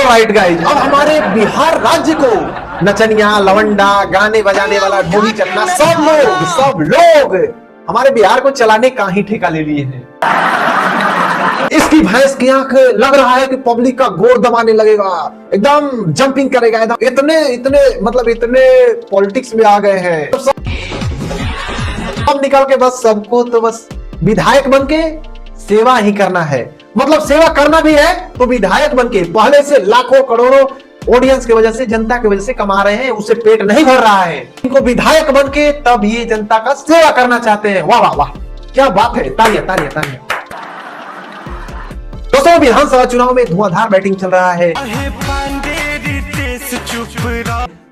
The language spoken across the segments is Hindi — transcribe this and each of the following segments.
ऑलराइट गाइस, अब हमारे बिहार राज्य को नचनिया, लवंडा, गाने बजाने वाला, ढोली चटना सब लोग हमारे बिहार को चलाने का ही ठेका ले लिए हैं। इसकी भैंस की आंख लग रहा है कि पब्लिक का गोर दबाने लगेगा, एकदम जंपिंग करेगा, एकदम इतने पॉलिटिक्स में आ गए हैं। अब निकल के बस सबको तो बस विधायक बन के सेवा ही करना है, मतलब सेवा करना भी है तो विधायक बन के पहले से लाखों करोड़ों ऑडियंस की वजह से, जनता की वजह से कमा रहे हैं, उससे पेट नहीं भर रहा है। इनको विधायक बन के तब ये जनता का सेवा करना चाहते हैं। वाह वाह वाह, क्या बात है, तालियां तालियां तालियां। दोस्तों, विधानसभा चुनाव में धुआंधार बैटिंग चल रहा है।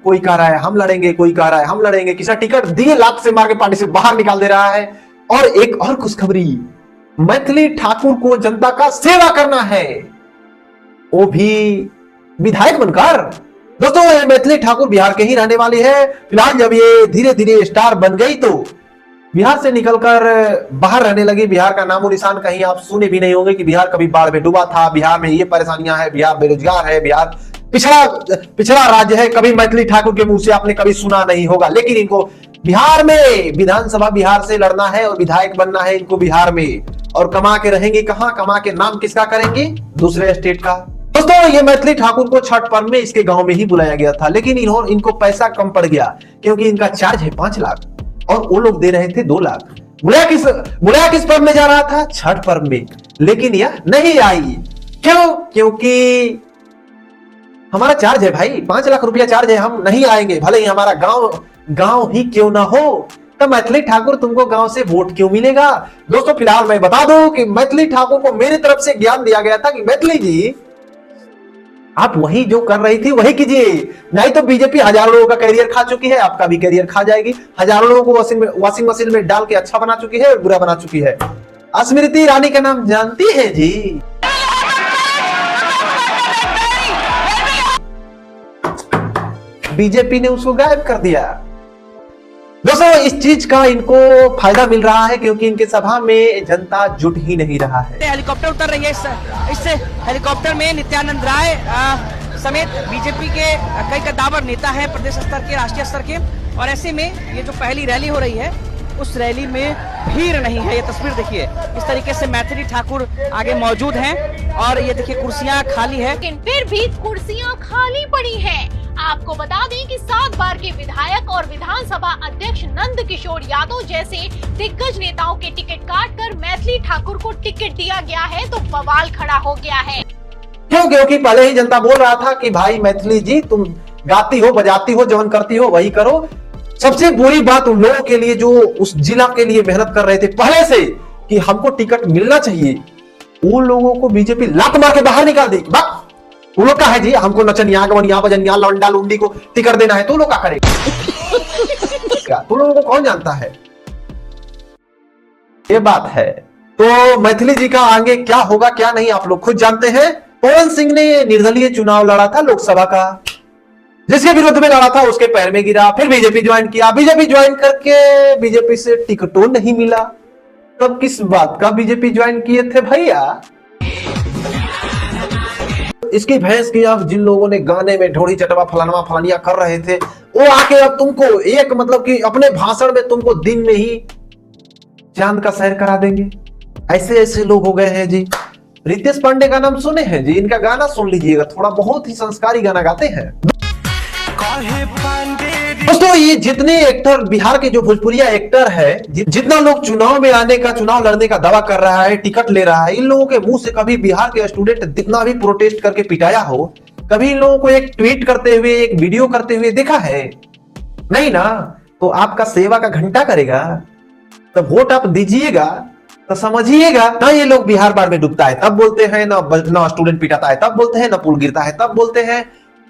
कोई कह रहा है हम लड़ेंगे, कोई कह रहा है हम लड़ेंगे, किसी टिकट दिए लात से मार के पार्टी से बाहर निकाल दे रहा है। और एक और खुशखबरी, मैथिली ठाकुर को जनता का सेवा करना है, वो भी विधायक बनकर। दोस्तों, मैथिली ठाकुर बिहार के ही रहने वाली है। फिलहाल जब ये धीरे धीरे स्टार बन गई तो बिहार से निकलकर बाहर रहने लगी। बिहार का नामो निशान कहीं आप सुने भी नहीं होंगे कि बिहार कभी बाढ़ में डूबा था, बिहार में ये परेशानियां हैं, बिहार बेरोजगार है, बिहार पिछड़ा राज्य है। कभी मैथिली ठाकुर के मुंह से आपने कभी सुना नहीं होगा। लेकिन इनको बिहार में विधानसभा बिहार से लड़ना है और विधायक बनना है इनको बिहार में। और कमा के रहेंगे कहां, कमा के नाम किसका करेंगे, दूसरे स्टेट का। दोस्तों, ये मैथिली ठाकुर को छठ पर्व में इसके गांव में ही बुलाया गया था, लेकिन इनको पैसा कम पड़ गया क्योंकि इनका चार्ज है 5 लाख और वो लोग दे रहे थे 2 लाख। बुलाया किस पर्व में जा रहा था, छठ पर्व में, लेकिन यह नहीं आई। क्यों? क्योंकि हमारा चार्ज है भाई, 5 लाख रुपया चार्ज है, हम नहीं आएंगे, भले ही हमारा गांव ही क्यों ना हो। तो मैथिली ठाकुर तुमको गांव से वोट क्यों मिलेगा? दोस्तों, फिलहाल मैं बता दूं कि मैथिली ठाकुर को मेरी तरफ से ज्ञान दिया गया था कि मैथिली जी आप वही जो कर रही थी वही कीजिए, नहीं तो बीजेपी हजारों लोगों का कैरियर खा चुकी है, आपका भी कैरियर खा जाएगी। हजारों लोगों को वॉशिंग मशीन में डाल के अच्छा बना चुकी है और बुरा बना चुकी है। स्मृति ईरानी का नाम जानती है जी? बीजेपी ने उसको गायब कर दिया। दोस्तों, इस चीज का इनको फायदा मिल रहा है क्योंकि इनके सभा में जनता जुट ही नहीं रहा है। हेलीकॉप्टर उतर रही है, इस हेलीकॉप्टर में नित्यानंद राय समेत बीजेपी के कई कद्दावर नेता हैं, प्रदेश स्तर के, राष्ट्रीय स्तर के। और ऐसे में ये जो पहली रैली हो रही है उस रैली में भीड़ नहीं है। ये तस्वीर देखिए, इस तरीके से मैथिली ठाकुर आगे मौजूद हैं और ये देखिए कुर्सियां खाली है। लेकिन फिर भी कुर्सियां खाली पड़ी हैं। आपको बता दें कि 7 बार के विधायक और विधानसभा अध्यक्ष नंद किशोर यादव जैसे दिग्गज नेताओं के टिकट काटकर मैथिली ठाकुर को टिकट दिया गया है तो बवाल खड़ा हो गया है। क्यों? क्योंकि पहले ही जनता बोल रहा था कि भाई मैथिली जी तुम गाती हो, बजाती हो, जवन करती हो वही करो। सबसे बुरी बात उन लोगों के लिए जो उस जिला के लिए मेहनत कर रहे थे पहले से कि हमको टिकट मिलना चाहिए, उन लोगों को बीजेपी लात मार के बाहर निकाल दी। वो लोग का है जी, हमको नचनिया, गवनिया, बजनिया, लौंडा लुंडी को टिकट देना है, तो लोग क्या करेगा? तो लोगों को कौन जानता है? ये बात है। तो मैथिली जी का आगे क्या होगा क्या नहीं आप लोग खुद जानते हैं। पवन सिंह ने निर्दलीय चुनाव लड़ा था लोकसभा का, जिसके विरुद्ध में लड़ा था उसके पैर में गिरा, फिर बीजेपी ज्वाइन किया। बीजेपी ज्वाइन करके बीजेपी से टिकटों नहीं मिला, तब किस बात का बीजेपी ज्वाइन किए थे भैया? इसकी भैंस की अब जिन लोगों ने गाने में ढोड़ी चटवा फलानवा फलानिया कर रहे थे, वो आके अब तुमको एक मतलब कि अपने भाषण में तुमको दिन में ही चांद का सैर करा देंगे। ऐसे लोग हो गए हैं जी। रितेश पांडे का नाम सुने हैं जी? इनका गाना सुन लीजिएगा, थोड़ा बहुत ही संस्कारी गाना गाते हैं। दोस्तों, ये जितने एक्टर बिहार के जो भोजपुरिया एक्टर है, जितना लोग चुनाव में आने का, चुनाव लड़ने का दावा कर रहा है, टिकट ले रहा है, इन लोगों के मुंह से कभी बिहार के स्टूडेंट जितना भी प्रोटेस्ट करके पिटाया हो, कभी इन लोगों को एक ट्वीट करते हुए, एक वीडियो करते हुए देखा है? नहीं ना। तो आपका सेवा का घंटा करेगा, तो वोट आप दीजिएगा तो समझिएगा ना। ये लोग बिहार बाढ़ में डूबता है तब बोलते हैं, ना स्टूडेंट पिटाता है तब बोलते हैं, ना पुल गिरता है तब बोलते हैं,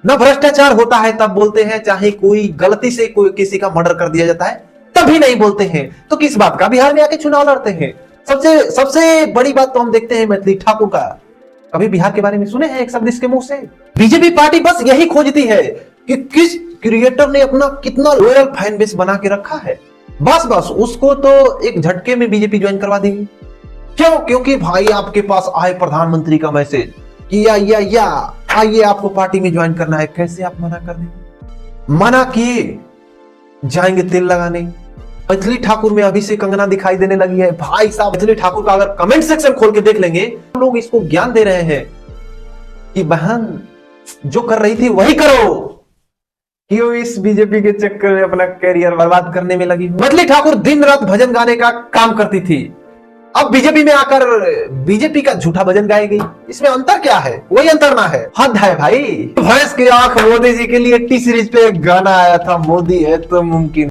ना भ्रष्टाचार होता है तब बोलते हैं, चाहे कोई गलती से कोई किसी का मर्डर कर दिया जाता है तभी नहीं बोलते हैं। तो किस बात का बिहार में आके चुनाव लड़ते हैं? सबसे बड़ी बात तो हम देखते हैं मैथिली ठाकुर का। कभी बिहार के बारे में सुने हैं एक शब्द इसके मुंह से? बीजेपी पार्टी बस यही खोजती है कि किस क्रिएटर ने अपना कितना लॉयल फैन बेस बना के रखा है। बस उसको तो एक झटके में बीजेपी ज्वाइन करवा देगी। क्यों? क्योंकि भाई आपके पास आए प्रधानमंत्री का मैसेज, या आइए आपको पार्टी में ज्वाइन करना है, कैसे आप मना कर देंगे? मना किए जाएंगे तेल लगाने। मैथिली ठाकुर में अभी से कंगना दिखाई देने लगी है। भाई साहब, मैथिली ठाकुर का अगर कमेंट सेक्शन खोल के देख लेंगे, लोग इसको ज्ञान दे रहे हैं कि बहन जो कर रही थी वही करो, क्यों इस बीजेपी के चक्कर में अपना करियर बर्बाद करने में लगी। मैथिली ठाकुर दिन रात भजन गाने का काम करती थी, अब बीजेपी में आकर बीजेपी का झूठा भजन गाएगी। इसमें अंतर क्या है? वही अंतर ना है, हद है भाई। भैंस की आंख मोदी जी के लिए टी सीरीज पे एक गाना आया था, मोदी है तो मुमकिन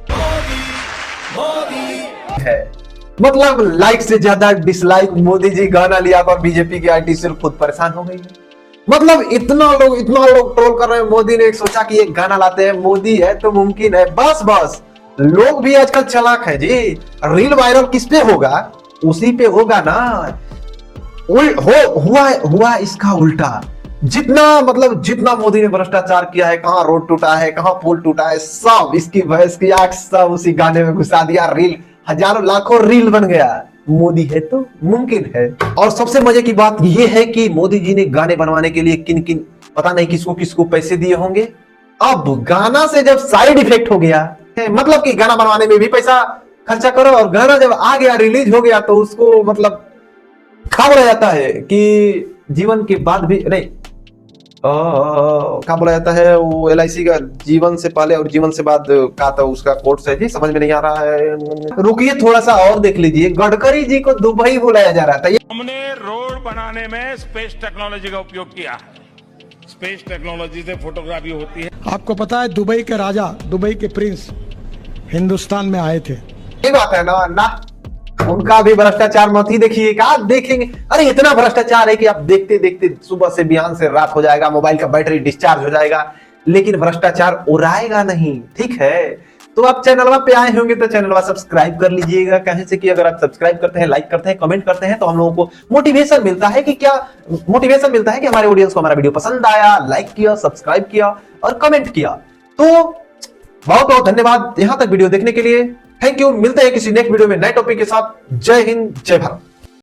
है। मतलब लाइक से ज्यादा डिसलाइक मोदी जी गाना लिया पर बीजेपी की आईटी सिर्फ खुद परेशान हो गई है। मतलब इतना लोग ट्रोल कर रहे हैं। मोदी ने एक सोचा कि एक गाना लाते हैं, मोदी है तो मुमकिन है। बस लोग भी आजकल चालाक है जी। रील वायरल किस पे होगा? उसी पे होगा ना। हुआ इसका उल्टा। जितना मोदी ने भ्रष्टाचार किया है, कहां रोड टूटा है, कहां पुल टूटा है, सब इसकी भैंस की आंख सब उसी गाने में घुसा दिया। रील हजारों लाखों रील बन गया। मोदी है तो मुमकिन है। और सबसे मजे की बात यह है कि मोदी जी ने गाने बनवाने के लिए किन पता नहीं किसको पैसे दिए होंगे। अब गाना से जब साइड इफेक्ट हो गया, मतलब कि गाना बनवाने में भी पैसा खर्चा करो और गाना जब आ गया, रिलीज हो गया, तो उसको मतलब खा बोला जाता है कि जीवन के बाद भी नहीं, क्या बोला जाता है वो LIC का, जीवन से पहले और जीवन से बाद का, तो उसका कोर्स है जी, समझ में नहीं आ रहा है। रुकिए थोड़ा सा और देख लीजिए। गडकरी जी को दुबई बुलाया जा रहा था। हमने रोड बनाने में स्पेस टेक्नोलॉजी का उपयोग किया है। स्पेस टेक्नोलॉजी से फोटोग्राफी होती है। आपको पता है दुबई के राजा, दुबई के प्रिंस हिंदुस्तान में आए थे। ये बात है ना उनका भी भ्रष्टाचार मत ही देखिए, क्या देखेंगे। अरे इतना भ्रष्टाचार है कि आप देखते देखते सुबह से बिहान से रात हो जाएगा, मोबाइल का बैटरी डिस्चार्ज हो जाएगा, लेकिन भ्रष्टाचार उड़ाएगा नहीं। ठीक है, तो आप चैनलवा पे आए होंगे तो चैनलवा सब्सक्राइब कर लीजिएगा। कहे से कि अगर आप सब्सक्राइब करते हैं, लाइक करते हैं, कमेंट करते हैं, तो हम लोगों को मोटिवेशन मिलता है कि हमारे ऑडियंस को हमारा वीडियो पसंद आया, लाइक किया, सब्सक्राइब किया और कमेंट किया। तो बहुत बहुत धन्यवाद यहां तक वीडियो देखने के लिए। Thank you. मिलते हैं किसी नेक्स्ट वीडियो में नए टॉपिक के साथ। जय हिंद, जय भारत।